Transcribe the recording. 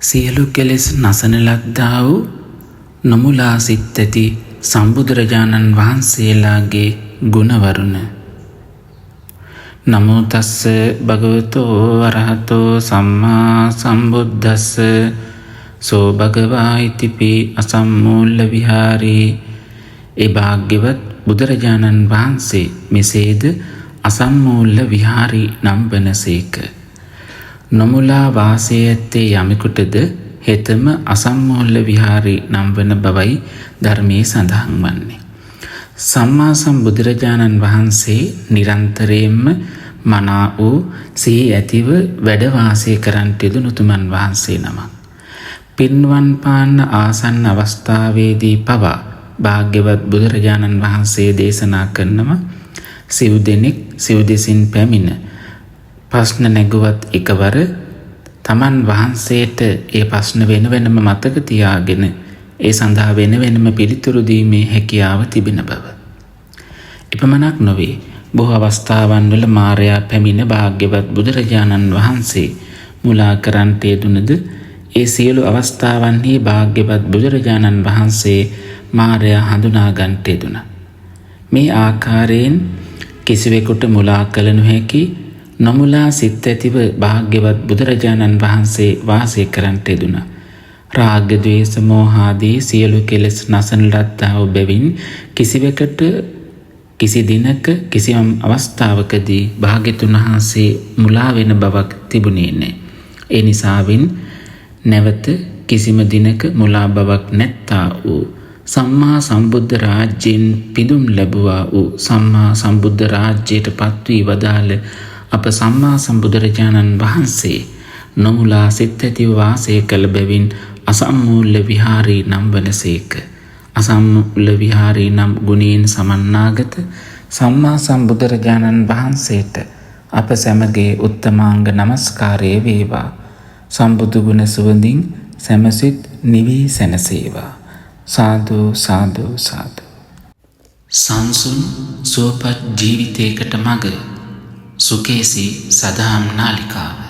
සියලු කෙලෙස් නසන ලද්දා වූ නොමුලා සිත් ඇති සම්බුදුරජාණන් වහන්සේලාගේ ගුණවරුණ. නමෝ තස්ස භගවතෝ අරහතෝ සම්මා සම්බුද්දස්ස සෝ භගවා ඉතිපි අසම්මූල්ල විහාරී. ඒ භාග්‍යවත් බුදුරජාණන් වහන්සේ මෙසේද අසම්මූල්ල විහාරී නම් වනසේක. නොමුලා වාසය ඇත්තේ යමෙකුටද හෙතම අසම්මූල්ල විහාරී නම් වන බවයි ධර්මයේ සඳහන් වන්නේ. සම්මා සම්බුදුරජාණන් වහන්සේ නිරන්තරයෙන්ම මනා වූ සිහි ඇතිව වැඩ වාසය කරන්නට යෙදුණු උතුමන් වහන්සේ නමක්. පින්වන් පාන්න ආසන්න අවස්ථාවේදී පවා භාග්‍යවත් බුදුරජාණන් වහන්සේ දේශනා කරනවා සිව් දෙනෙක් සිව් දෙසින් පැමිණ ප්‍රශ්න නැගුවත් එකවර තමන් වහන්සේට ඒ ප්‍රශ්න වෙන වෙනම මතක තියාගෙන ඒ සඳහා වෙන වෙනම පිළිතුරු දීමේ හැකියාව තිබෙන බව. එපමණක් නොවේ, බොහෝ අවස්ථාවන් වල මාරයා පැමිණ භාග්‍යවත් බුදුරජාණන් වහන්සේ මුලා කරන්නට යෙදුනද ඒ සියලු අවස්ථාවන්හි භාග්‍යවත් බුදුරජාණන් වහන්සේ මාරයා හඳුනා ගන්නට යෙදුණා. මේ ආකාරයෙන් කිසිවෙකුට මුලා කළ නොහැකි නොමුලා සිත් ඇතිව භාග්‍යවත් බුදුරජාණන් වහන්සේ වාසය කරන්නට යෙදුණා. රාග ද්වේෂ මෝහාදී සියලු කෙලෙස් නසන ලද්දා වූ බැවින් කිසිවෙකුට කිසි දිනක කිසියම් අවස්ථාවකදී භාග්‍යතුන් වහන්සේ මුලා වෙන බවක් තිබුණේ නැහැ. ඒ නිසාවෙන් නැවත කිසිම දිනක මුලා බවක් නැත්තා වූ සම්මා සම්බුද්ධ රාජ්‍යයෙන් පිදුම් ලැබුවා වූ සම්මා සම්බුද්ධ රාජ්‍යයට පත්වී වදාළ අප සම්මා සම්බුදුරජාණන් වහන්සේ නොමුලා සිත් ඇතිව වාසය කළ බැවින් අසම්මූල්ල විහාරී නම් වනසේක. අසම්මූල්ල විහාරී නම් ගුණයෙන් සමන්නාගත සම්මා සම්බුදුරජාණන් වහන්සේට අප සැමගේ උත්තමාංග නමස්කාරය වේවා. සම්බුදු ගුණ සුවඳින් සැමසිත නිවී සැනසේවා. සාදු සාදු සාදු. සංසුන් සුවපත් ජීවිතයකට මඟ සුකේසී සදාම් නාලිකාව.